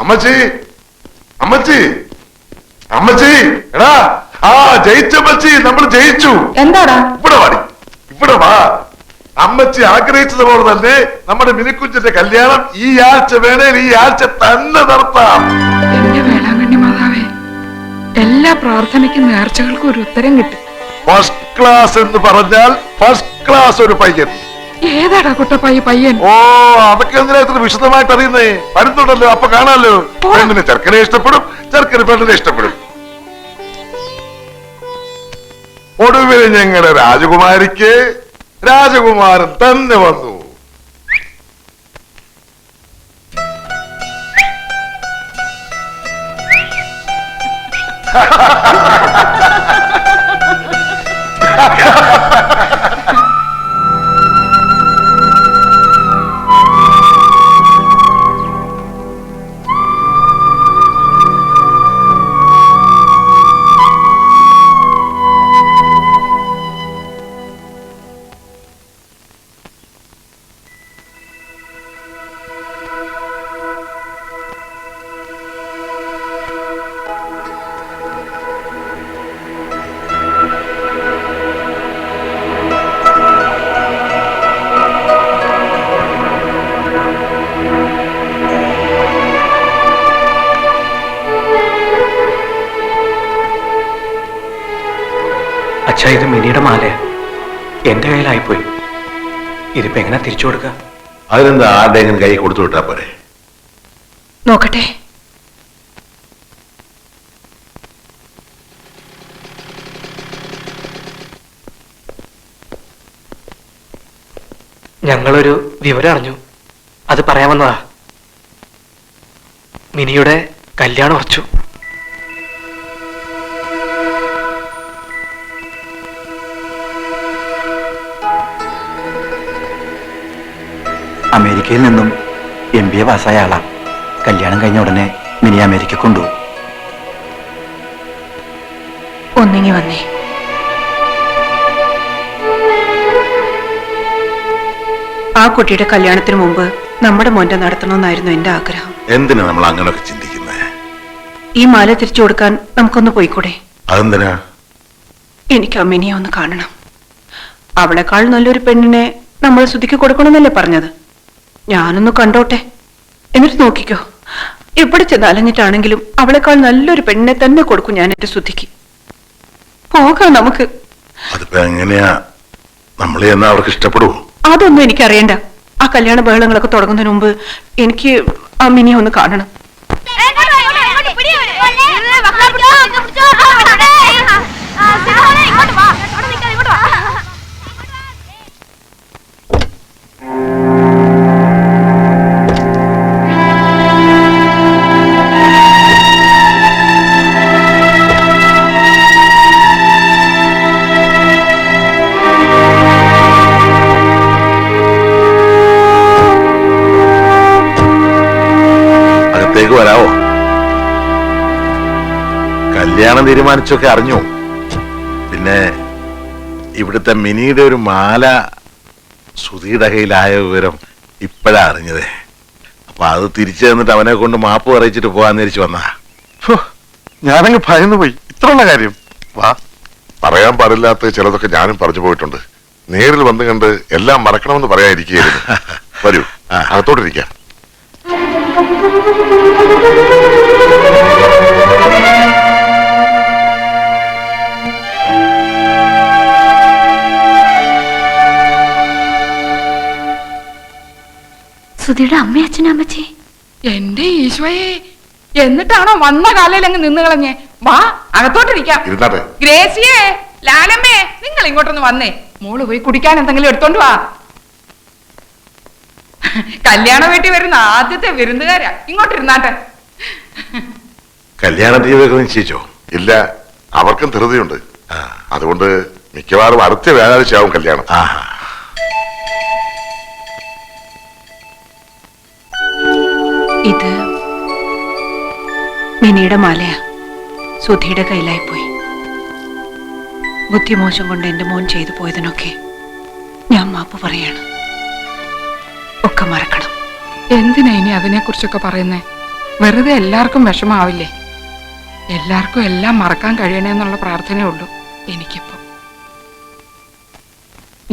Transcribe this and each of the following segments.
അമ്മച്ചി അമ്മച്ചി അമ്മച്ചി എടാ ജയിച്ചമ്മച്ചി നമ്മൾ ജയിച്ചു. എന്താടാ ഇവിടെ വാടി, ഇവിടെ വാ. അമ്മച്ചി ആഗ്രഹിച്ചതുപോലെ തന്നെ നമ്മുടെ മിനിക്കുഞ്ഞിന്റെ കല്യാണം ഈ ആഴ്ച വേണേൽ ഈ ആഴ്ച തന്നെ നടത്താം. എന്റെ വേളാങ്കണ്ണി മാതാവേ, എല്ലാ പ്രാർത്ഥനയ്ക്കും നേർച്ചകൾക്കും ഒരു ഉത്തരം കിട്ടും. ഫസ്റ്റ് ക്ലാസ് എന്ന് പറഞ്ഞാൽ ഫസ്റ്റ് ക്ലാസ് ഒരു പയ്യൻ. ഏതാടാ കുട്ടപ്പായി പയ്യൻ? ഓ, അതൊക്കെ എന്തിനാ ഇത്ര വിശദമായിട്ട് അറിയുന്നേ? വരുന്നുണ്ടല്ലോ, അപ്പൊ കാണാലോ. പെണ്ണിനെ ചെറുക്കനെ ഇഷ്ടപ്പെടും, ചെറുക്കന് പെണ്ണിനെ ഇഷ്ടപ്പെടും. ഒടുവിൽ ഞങ്ങളുടെ രാജകുമാരിക്ക് രാജകുമാരൻ തന്നെ വന്നു. അച്ഛാ, ഇത് മിനിയുടെ മാല എന്റെ കയ്യിലായിപ്പോയി. ഇതിപ്പോ എങ്ങനെ തിരിച്ചു കൊടുക്ക? അതിനെന്താ, ആരുടെയെങ്കിലും കൈ കൊടുത്തു വിട്ടാ പോരെ? നോക്കട്ടെ. ഞങ്ങളൊരു വിവരം അറിഞ്ഞു, അത് പറയാൻ വന്നതാ. മിനിയുടെ കല്യാണം ഉറച്ചു. അമേരിക്കയിൽ നിന്നും MBA പാസ്സായ ആളാ. കല്യാണം കഴിഞ്ഞ ഉടനെ മിനി അമേരിക്ക കൊണ്ടുപോകും. ഒന്നിങ്ങി വന്നേ. ആ കുട്ടിയുടെ കല്യാണത്തിന് മുമ്പ് നമ്മുടെ മോന്റെ നടത്തണമെന്നായിരുന്നു എന്റെ ആഗ്രഹം. എന്തിനാ നമ്മൾ അങ്ങനെയൊക്കെ ചിന്തിക്കുന്നത്? ഈ മാല തിരിച്ചു കൊടുക്കാൻ നമുക്കൊന്ന് പോയിക്കൂടെ? അതെന്തിനാ? എനിക്ക് ആ മിനിയെ ഒന്ന് കാണണം. അവളെക്കാൾ നല്ലൊരു പെണ്ണിനെ നമ്മൾ ശ്രുതിക്ക് കൊടുക്കണമെന്നല്ലേ പറഞ്ഞത്? ഞാനൊന്ന് കണ്ടോട്ടെ, എന്നിട്ട് നോക്കിക്കോ. എവിടെ ചെന്ന് അലഞ്ഞിട്ടാണെങ്കിലും അവളെക്കാൾ നല്ലൊരു പെണ്ണിനെ തന്നെ കൊടുക്കും ഞാൻ എന്റെ ശ്രുതിക്ക്. പോകാം നമുക്ക്. അതിപ്പോ എങ്ങനെയാ? നമ്മൾ എന്നാ അവർക്ക് ഇഷ്ടപ്പെടുവോ? അതൊന്നും എനിക്കറിയണ്ട. ആ കല്യാണ ബഹളങ്ങളൊക്കെ തുടങ്ങുന്നതിന് മുമ്പ് എനിക്ക് ആ മിനിയെ ഒന്ന് കാണണം. വരാവോ? കല്യാണം തീരുമാനിച്ചൊക്കെ അറിഞ്ഞു. പിന്നെ ഇവിടുത്തെ മിനിയുടെ ഒരു മാല ശ്രുതിയുടെ കയ്യിലായ വിവരം ഇപ്പോഴാ അറിഞ്ഞത്. അപ്പൊ അത് തിരിച്ചു തന്നിട്ട് അവനെ കൊണ്ട് മാപ്പ് പറയിച്ചിട്ട് പോകാൻ തിരിച്ചു വന്നാ. ഞാനങ്ങ് ഭയന്നു പോയി. ഇത്രയുള്ള കാര്യം. വാ, പറയാൻ പാടില്ലാത്ത ചിലതൊക്കെ ഞാനും പറഞ്ഞു പോയിട്ടുണ്ട്. നേരിൽ വന്ന് കണ്ട് എല്ലാം മറക്കണമെന്ന് പറയാതിരിക്കുകയായിരുന്നു. വരൂ, അകത്തോട്ടിരിക്കാം. സുധിയുടെ അമ്മ അച്ഛനും അമ്മച്ചി. എന്റെ ഈശോയെ, എന്നിട്ടാണോ വന്ന കാലയിൽ അങ്ങ് നിന്ന് കളഞ്ഞേ? വാ, അകത്തോട്ടിരിക്കാം. ഗ്രേസിയേ, ലാലമ്മേ, നിങ്ങൾ ഇങ്ങോട്ടൊന്ന് വന്നേ. മോള് പോയി കുടിക്കാൻ എന്തെങ്കിലും എടുത്തോണ്ട് വാ. കല്യാണ വീട്ടിൽ വരുന്ന ആദ്യത്തെ വിരുന്നുകാരാ. ഇങ്ങോട്ടിരുന്നാട്ടെ. കല്യാണ തീയതിയൊക്കെ നിശ്ചയിച്ചോ? ഇല്ല, അവർക്കും ധൃതിയുണ്ട്. അതുകൊണ്ട് മിക്കവാറും അടുത്ത വ്യാഴാഴ്ചയാവും കല്യാണം. ഇത് മിനിയുടെ മാലയാ. സുധിയുടെ കയ്യിലായിപ്പോയി. ബുദ്ധിമോശം കൊണ്ട് എന്റെ മോൻ ചെയ്തു പോയതിനൊക്കെ ഞാൻ മാപ്പ് പറയാണ്. ഒക്കെ മറക്കണം. എന്തിനാ ഇനി അതിനെ കുറിച്ചൊക്കെ പറയുന്നേ? വെറുതെ എല്ലാവർക്കും വിഷമാവില്ലേ? എല്ലാവർക്കും എല്ലാം മറക്കാൻ കഴിയണേന്നുള്ള പ്രാർത്ഥനയേ ഉള്ളൂ എനിക്കിപ്പോ.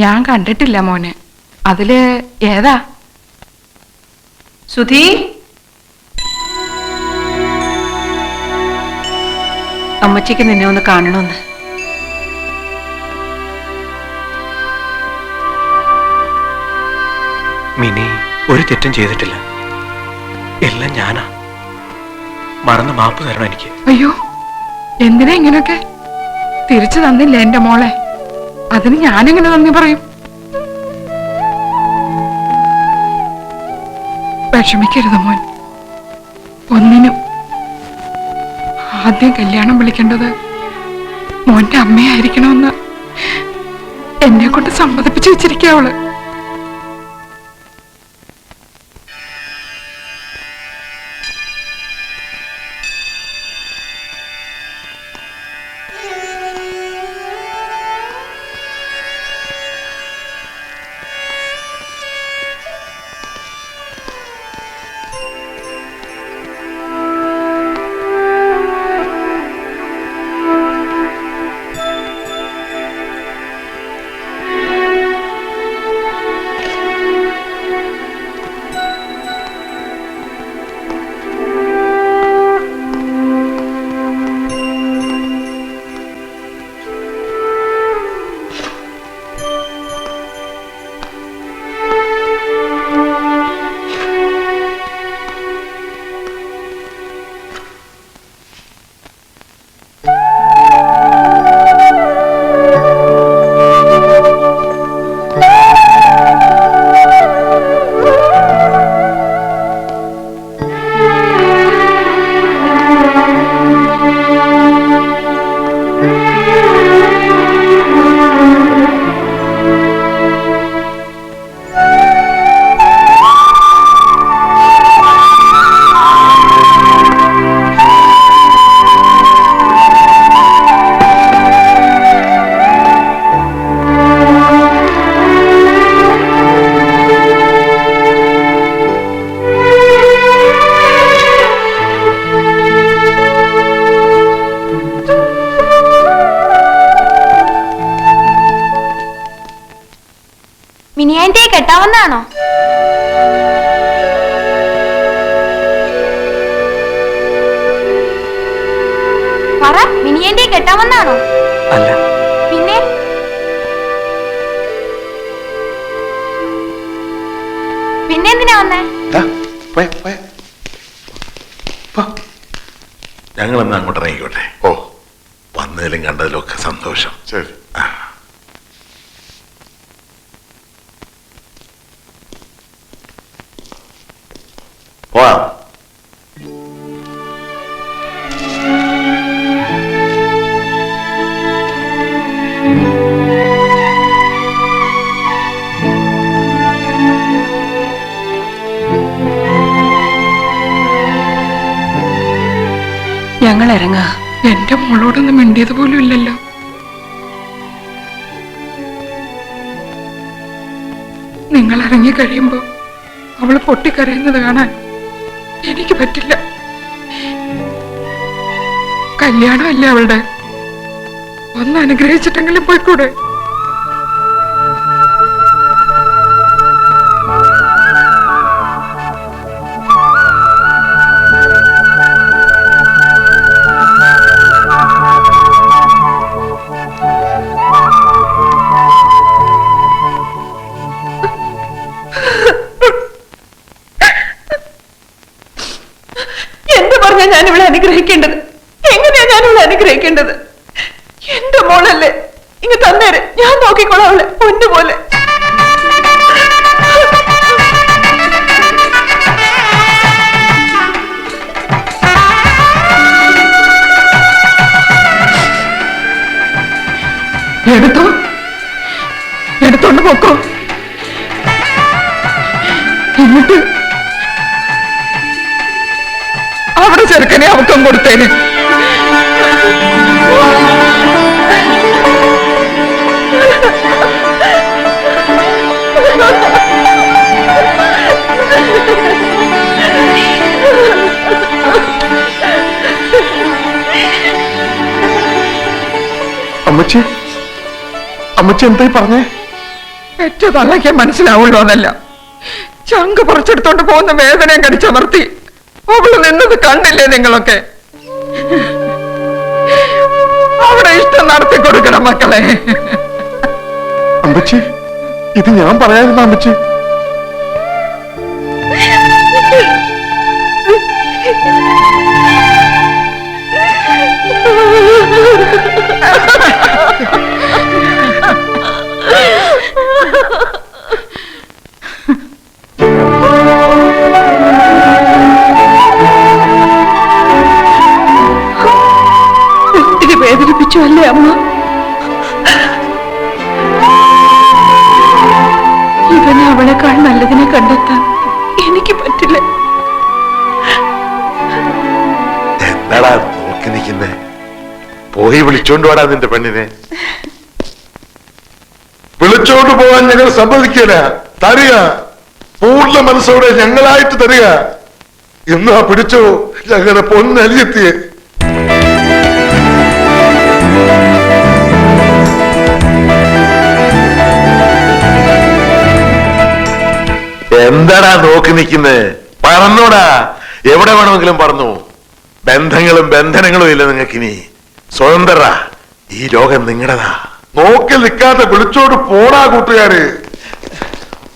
ഞാൻ കണ്ടിട്ടില്ല മോനെ, അതില് ഏതാ? സുധി, അമ്മച്ചിക്ക് നിന്നെ ഒന്ന് കാണണമെന്ന്. മിനി ഒരു തെറ്റും ചെയ്തിട്ടില്ല, എല്ലാം ഞാനാ. മറന്ന് മാപ്പ് തരണം എനിക്ക്. അയ്യോ, എന്തിനാ ഇങ്ങനൊക്കെ? തിരിച്ചു തന്നില്ല എന്റെ മോളെ, അതിന് ഞാനെങ്ങനെ നന്ദി പറയും? വിഷമിക്കരുത് മോൻ, ഒന്നിനും. ആദ്യം കല്യാണം വിളിക്കേണ്ടത് മോന്റെ അമ്മയായിരിക്കണമെന്ന് എന്നെ കൊണ്ട് സമ്മതിപ്പിച്ചു വെച്ചിരിക്കുക അവള്. മിനിയാന്റെ കെട്ടാവുന്നാണോ? പറ, മിനിയാന്റെ കെട്ടാവുന്നാണോ? അല്ല. പിന്നെ പിന്നെന്തിനാ വന്നേ? ഞങ്ങളെന്നാ അങ്ങോട്ട് ഇറങ്ങിക്കോട്ടെ. ഓ, വന്നതിലും കണ്ടതിലും ഒക്കെ സന്തോഷം. ശരി. പോവാം. ഞങ്ങൾ ഇറങ്ങാ. എന്റെ മോളോടൊന്നും മിണ്ടിയത് പോലും ഇല്ലല്ലോ. നിങ്ങൾ ഇറങ്ങി കഴിയുമ്പോ അവള് പൊട്ടിക്കരയുന്നത് കാണാൻ എനിക്ക് പറ്റില്ല. കല്യാണമല്ലേ അവളുടെ, ഒന്ന് അനുഗ്രഹിച്ചിട്ടെങ്കിലും പോയിക്കൂടെ? ഞാൻ ഇവിടെ അനുഗ്രഹിക്കേണ്ടത്? എങ്ങനെയാ ഞാൻ ഇവിടെ അനുഗ്രഹിക്കേണ്ടത്? എന്റെ മോളല്ലേ, ഇങ്ങ് തന്നേര്, ഞാൻ നോക്കിക്കോളാം അവളെ പൊന്നുപോലെ. എടുത്തോണ്ട് പോക്കോ. എന്നിട്ട് അവിടെ ചെറുക്കനെ അവക്കം കൊടുത്തേന്. അമ്മച്ചി അമ്മച്ചി എന്തായി പറഞ്ഞേ? പെറ്റ തള്ളയ്ക്ക് മനസ്സിലാവുള്ളൂ എന്നല്ല, ചങ്ക് പറിച്ചെടുത്തോണ്ട് പോകുന്ന വേദനയും കടിച്ചമർത്തി അവള് നിന്നത് കണ്ടില്ലേ നിങ്ങളൊക്കെ? അവിടെ ഇഷ്ടം നടത്തി കൊടുക്കണം മക്കളെ. അമ്മച്ചി ഇത് ഞാൻ പറയാതിരുന്ന അമ്മച്ചി. ഒത്തിരി വേദനിപ്പിച്ചു അല്ലേ അമ്മ? ഇവന് അവളെക്കാൾ നല്ലതിനെ കണ്ടെത്താൻ എനിക്ക് പറ്റില്ല. എന്താടാ നോക്കി നിൽക്കുന്നേ? പോയി വിളിച്ചോണ്ട് വാടാ നിന്റെ പെണ്ണിനെ. വിളിച്ചോണ്ട് പോകാൻ ഞങ്ങൾ സമ്മതിക്കില്ല. തരിക, പൂർണ്ണ മനസ്സോടെ ഞങ്ങളായിട്ട് തരിക. എന്നാ പിടിച്ചോ ഞങ്ങളുടെ പൊന്നലിയെത്തിയെ. എന്താടാ നോക്കി നിൽക്കുന്നേ? പറന്നോടാ, എവിടെ വേണമെങ്കിലും പറഞ്ഞു. ബന്ധങ്ങളും ബന്ധനങ്ങളും ഇല്ല നിങ്ങൾക്കിനി. സ്വതന്ത്രരാ, ഈ ലോകം നിങ്ങളുടെതാ. നോക്കി നിൽക്കാതെ വിളിച്ചോട് പോടാ കൂട്ടുകാര്.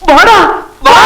വാടാ, വാ.